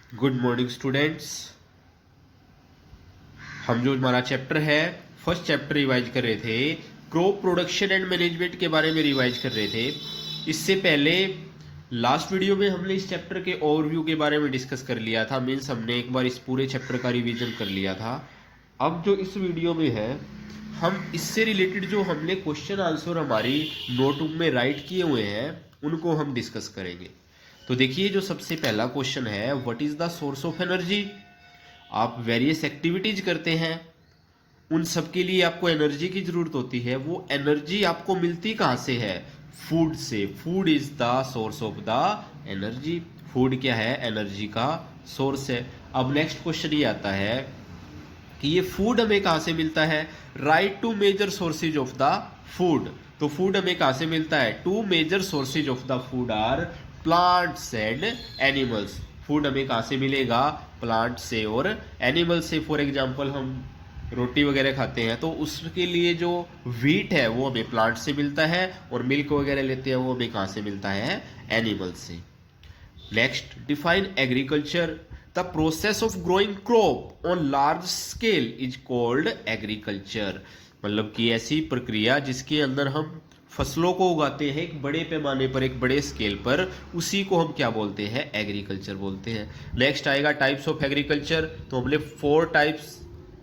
Good morning students. हम जो हमारा चैप्टर है फर्स्ट चैप्टर रिवाइज कर रहे थे, क्रॉप प्रोडक्शन एंड मैनेजमेंट के बारे में रिवाइज कर रहे थे। इससे पहले लास्ट वीडियो में हमने इस चैप्टर के ओवरव्यू के बारे में डिस्कस कर लिया था। मीन्स हमने एक बार इस पूरे चैप्टर का रिवीजन कर लिया था। अब जो इस वीडियो में है, हम इससे रिलेटेड जो हमने क्वेश्चन आंसर हमारी नोटबुक में राइट किए हुए हैं उनको हम डिस्कस करेंगे। तो देखिए, जो सबसे पहला क्वेश्चन है, what is the source of energy. आप वेरियस एक्टिविटीज करते हैं, उन सब के लिए आपको एनर्जी की जरूरत होती है। वो एनर्जी आपको मिलती कहाँ से है? फूड से। Food is the source of the energy. Food क्या है? एनर्जी का सोर्स है। अब नेक्स्ट क्वेश्चन ये आता है कि ये फूड हमें कहाँ से मिलता है? Right two major sources of the food. तो फूड हमें कहाँ से मिलता है? Two major sources of the food are plants and animals. Food हमें कहाँ से मिलेगा? प्लांट से और एनिमल से। फॉर एग्जाम्पल, हम रोटी वगैरह खाते हैं तो उसके लिए जो व्हीट है वो हमें प्लांट से मिलता है, और मिल्क वगैरह लेते हैं वो हमें कहाँ से मिलता है? एनिमल से। Next, define agriculture. The process of growing crop on large scale is called agriculture. मतलब कि ऐसी प्रक्रिया जिसके अंदर हम फसलों को उगाते हैं एक बड़े पैमाने पर, एक बड़े स्केल पर, उसी को हम क्या बोलते हैं? एग्रीकल्चर बोलते हैं। नेक्स्ट आएगा टाइप्स ऑफ एग्रीकल्चर। तो हमने 4 टाइप्स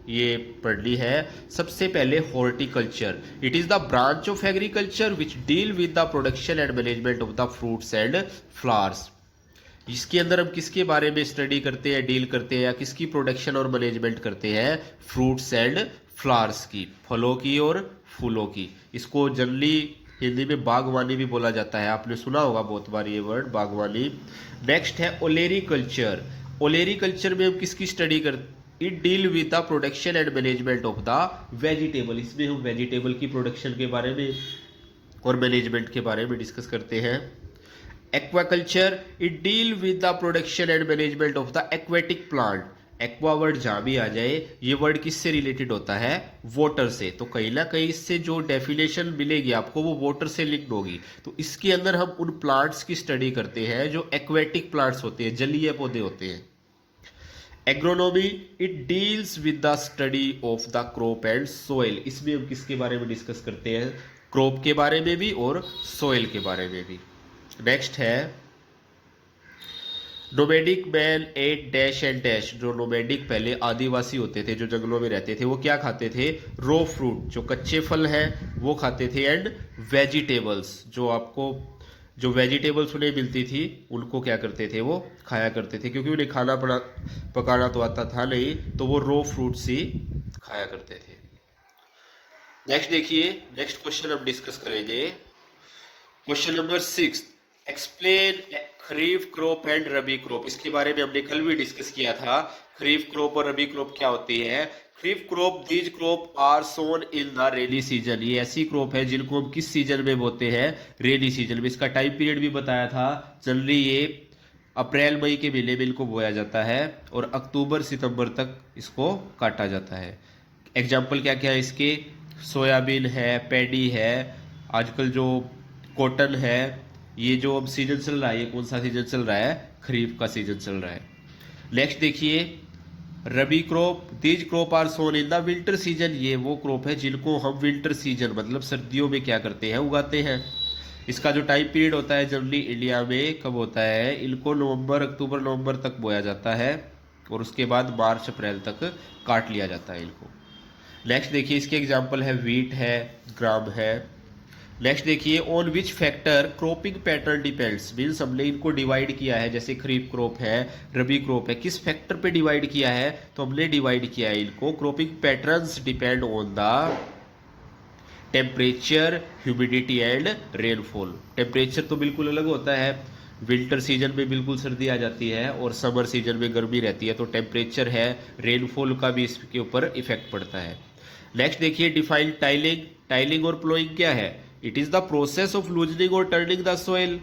ये पढ़ ली है। सबसे पहले horticulture. It is the branch of agriculture which deal with the production and management of the fruits and flowers. इसके अंदर हम किसके बारे में स्टडी करते हैं, डील करते हैं, या किसकी प्रोडक्शन और मैनेजमेंट करते हैं? फ्रूट्स एंड फ्लावर्स की, फलों की और फूलों की। इसको जनरली हिंदी में बागवानी भी बोला जाता है। आपने सुना होगा बहुत बार ये वर्ड, बागवानी। नेक्स्ट है ओलेरीकल्चर। ओलेरीकल्चर में हम किसकी स्टडी करते? It deal with the production and management of the vegetable. इसमें हम वेजिटेबल की प्रोडक्शन के बारे में और मैनेजमेंट के बारे में डिस्कस करते हैं। Aquaculture, it deal with the production and management of the aquatic plant. Aqua word जहां भी आ जाए, ये वर्ड किससे रिलेटेड होता है? वाटर से। तो कहीं ना कहीं इससे जो डेफिनेशन मिलेगी आपको वो वाटर से लिंक्ड होगी। तो इसके अंदर हम उन प्लांट्स की स्टडी करते हैं जो एक्वेटिक प्लांट्स होते हैं, जलीय पौधे होते हैं। Agronomy, it deals with the study of the crop and soil. इसमें हम किसके बारे में डिस्कस करते हैं? क्रॉप के बारे में भी और सोइल के बारे में भी। नेक्स्ट है nomadic man eight dash and dash. जो नोमैडिक पहले आदिवासी होते थे, जो जंगलों में रहते थे, वो क्या खाते थे? रॉ फ्रूट, जो कच्चे फल हैं वो खाते थे, एंड वेजिटेबल्स। जो वेजिटेबल्स उन्हें मिलती थी उनको क्या करते थे? वो खाया करते थे, क्योंकि उन्हें पकाना तो आता था नहीं, तो वो रॉ फ्रूट्स ही खाया करते थे। नेक्स्ट देखिए, नेक्स्ट क्वेश्चन हम डिस्कस करेंगे। Question number 6, explain kharif crop and rabi crop. इसके बारे में हमने कल भी डिस्कस किया था। खरीफ क्रॉप और रबी क्रॉप क्या होती है? Kharif crop, these crop are sown in the rainy season. ये ऐसी क्रॉप है जिनको हम किस सीजन में बोते हैं? रेनी सीजन में। इसका टाइम पीरियड भी बताया था। जनरली ये अप्रैल मई के महीने में इनको बोया जाता है और अक्टूबर सितंबर तक इसको काटा जाता है। एग्जाम्पल क्या क्या है इसके? सोयाबीन है, पैडी है, आजकल जो कॉटन है। ये जो अब सीजन चल रहा है, ये कौन सा सीजन चल रहा है? खरीफ का सीजन चल रहा है। नेक्स्ट देखिए, rabi crop, these crop are sown in the winter season. ये वो क्रॉप है जिनको हम विंटर सीजन मतलब सर्दियों में क्या करते हैं? उगाते हैं। इसका जो टाइम पीरियड होता है जनरली इंडिया में कब होता है? इनको अक्टूबर नवंबर तक बोया जाता है और उसके बाद मार्च अप्रैल तक काट लिया जाता है इनको। नेक्स्ट देखिए, इसके एग्जाम्पल है व्हीट है, ग्राम है। नेक्स्ट देखिए, on which factor cropping pattern depends. Means हमने इनको डिवाइड किया है, जैसे खरीफ क्रॉप है, रबी क्रॉप है, किस फैक्टर पे डिवाइड किया है? तो हमने डिवाइड किया है इनको, cropping patterns depend on the temperature, humidity and rainfall. Temperature तो बिल्कुल अलग होता है। विंटर सीजन में बिल्कुल सर्दी आ जाती है और समर सीजन में गर्मी रहती है, तो टेम्परेचर है, रेनफॉल का भी इसके ऊपर इफेक्ट पड़ता है। नेक्स्ट देखिए, डिफाइन टाइलिंग। टाइलिंग और प्लोइंग क्या है? It is the process of loosening और टर्निंग द सोइल।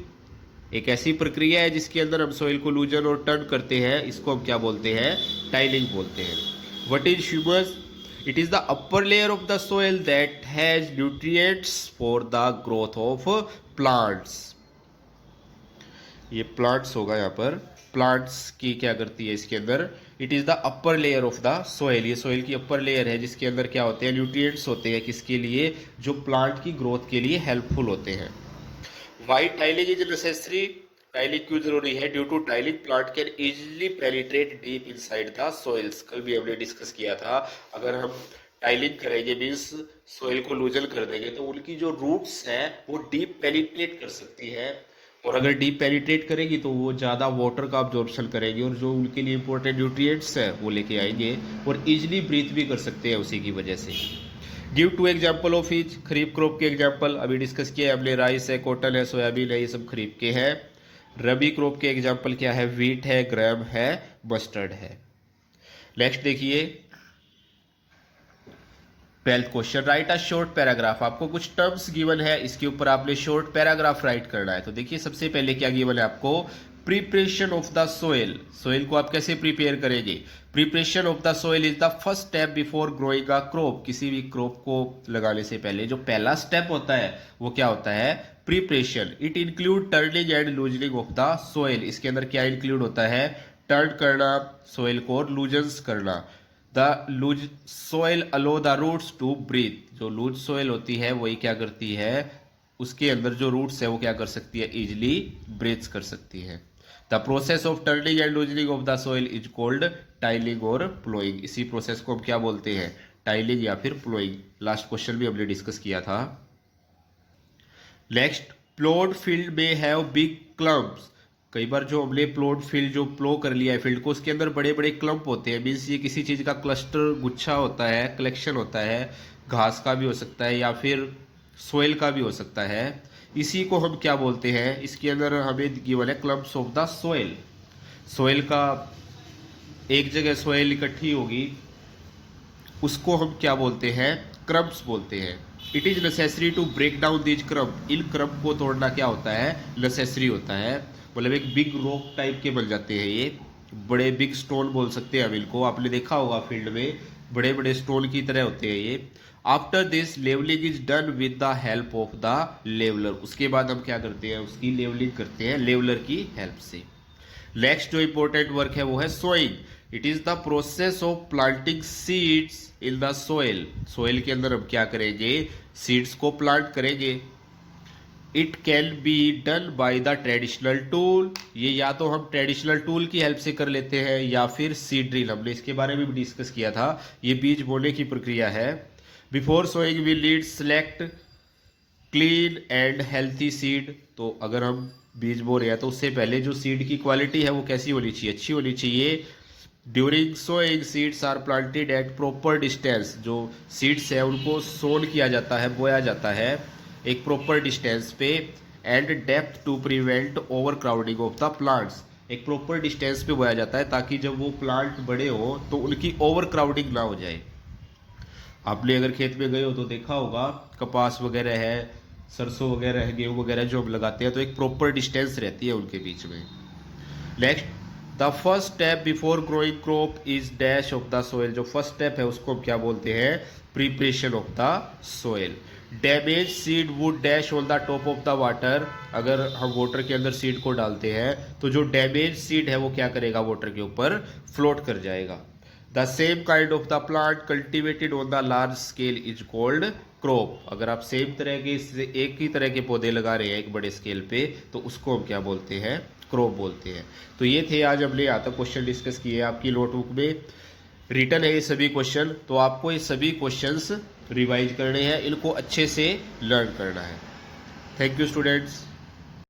एक ऐसी प्रक्रिया है जिसके अंदर हम सोइल को लूजन और टर्न करते हैं, इसको हम क्या बोलते हैं? टाइलिंग बोलते हैं। What is humus? It is the upper layer of the soil that has nutrients for the growth of plants. ये प्लांट्स होगा यहाँ पर। प्लांट्स की क्या करती है इसके अंदर, it is the upper layer of the soil, ये सोइल की अपर लेयर है जिसके अंदर क्या होते हैं, न्यूट्रिएंट्स होते हैं, किसके लिए, जो प्लांट की ग्रोथ के लिए हेल्पफुल होते हैं। Why tilling is necessary, tilling क्यों जरूरी है, due to tilling plant can easily penetrate deep inside the soils, कल भी हमने डिस्कस किया था, अगर हम टाइलिंग करेंगे मीन्स सोइल को लूजन कर देंगे तो उनकी जो रूट्स हैं वो डीप पेनिट्रेट कर सकती है, और अगर डीप पेनिट्रेट करेगी तो वो ज़्यादा वाटर का अब्जॉर्प्शन करेगी और जो उनके लिए इंपॉर्टेंट न्यूट्रिएंट्स है वो लेके आएंगे, और इजिली ब्रीथ भी कर सकते हैं उसी की वजह से। Give two example of each, kharif crop के एग्जाम्पल अभी डिस्कस किया है हमने, राइस है, कॉटन है, सोयाबीन है, ये सब खरीफ के हैं। रबी क्रॉप के एग्जाम्पल क्या है, वीट है, ग्राम है, मस्टर्ड है। नेक्स्ट देखिए 12th question, right a short paragraph, आपको कुछ टर्म्स गिवन है, इसके ऊपर आपने शॉर्ट पैराग्राफ राइट करना है। तो देखिए सबसे पहले क्या गिवन है आपको, preparation of the soil, soil को आप कैसे प्रिपेयर करेंगे, preparation of the soil is the first step before growing a crop, किसी भी क्रॉप को लगाने से पहले जो पहला स्टेप होता है वो क्या होता है, preparation. It include turning and loosening of the soil, इसके अंदर क्या इंक्लूड होता है, टर्न करना सोइल को और लूजन्स करना। The loose soil allow the roots to breathe, जो लूज सोइल होती है वही क्या करती है, उसके अंदर जो रूट्स है वो क्या कर सकती है, इजिली ब्रीथ कर सकती है। The process of turning and loosening of the soil is called tiling और प्लोइंग, इसी प्रोसेस को हम क्या बोलते हैं, टाइलिंग या फिर प्लोइंग। लास्ट क्वेश्चन भी हमने डिस्कस किया था। नेक्स्ट, प्लोड फील्ड में हैव बिग क्लम्प्स, कई बार जो हमने प्लॉट फील्ड जो प्लो कर लिया है फील्ड को, उसके अंदर बड़े बड़े क्लम्प होते हैं, मीन्स ये किसी चीज़ का क्लस्टर गुच्छा होता है, कलेक्शन होता है, घास का भी हो सकता है या फिर सोइल का भी हो सकता है, इसी को हम क्या बोलते हैं, इसके अंदर हमें गिवन है clumps of the soil, soil का एक जगह सोइल इकट्ठी होगी उसको हम क्या बोलते हैं, क्रम्प्स बोलते हैं। It is necessary to break down these crumb, इन क्रम्प को तोड़ना क्या होता है, नेसेसरी होता है, मतलब एक बिग रॉक टाइप के बन जाते हैं, ये बड़े बिग स्टोन बोल सकते हैं हम इनको, आपने देखा होगा फील्ड में बड़े बड़े स्टोन की तरह होते हैं ये। After this levelling is done with the help of the leveller, उसके बाद हम क्या करते हैं, उसकी लेवलिंग करते हैं लेवलर की हेल्प से। नेक्स्ट जो इंपॉर्टेंट वर्क है वो है sowing, it is the process of planting seeds in the soil, soil के अंदर हम क्या करेंगे, सीड्स को प्लांट करेंगे। It can be done by the traditional tool, ये या तो हम ट्रेडिशनल टूल की हेल्प से कर लेते हैं या फिर सीड ड्रिल, हमने इसके बारे में भी डिस्कस किया था, ये बीज बोने की प्रक्रिया है। Before sowing we need select clean and healthy seed, तो अगर हम बीज बो रहे हैं तो उससे पहले जो सीड की क्वालिटी है वो कैसी होनी चाहिए, अच्छी होनी चाहिए। During sowing seeds are planted at proper distance, जो सीड्स है उनको सोन किया जाता है, बोया जाता है एक प्रॉपर डिस्टेंस पे, and depth to prevent overcrowding of the plants, एक प्रॉपर डिस्टेंस पे बोया जाता है ताकि जब वो प्लांट बड़े हो तो उनकी ओवर क्राउडिंग ना हो जाए। आपने अगर खेत में गए हो तो देखा होगा कपास वगैरह है, सरसों वगैरह है, गेहूँ वगैरह जो हम लगाते हैं तो एक प्रॉपर डिस्टेंस रहती है उनके बीच में। Next, the first step before growing crop is dash of the soil, जो फर्स्ट स्टेप है उसको हम क्या बोलते हैं, preparation of the soil. Damage seed would dash on the top of the water, अगर हम वाटर के अंदर सीड को डालते हैं तो जो डैमेज सीड है वो क्या करेगा, वाटर के ऊपर फ्लोट कर जाएगा। The same kind of the plant cultivated on the large scale is called crop, अगर आप सेम तरह के एक ही तरह के पौधे लगा रहे हैं एक बड़े स्केल पे तो उसको हम क्या बोलते हैं, क्रॉप बोलते हैं। तो ये थे आज हमने यहाँ तक क्वेश्चन डिस्कस किए, आपकी नोटबुक में रिटन है ये सभी क्वेश्चन, तो आपको ये सभी क्वेश्चंस रिवाइज करने हैं, इनको अच्छे से लर्न करना है। Thank you students.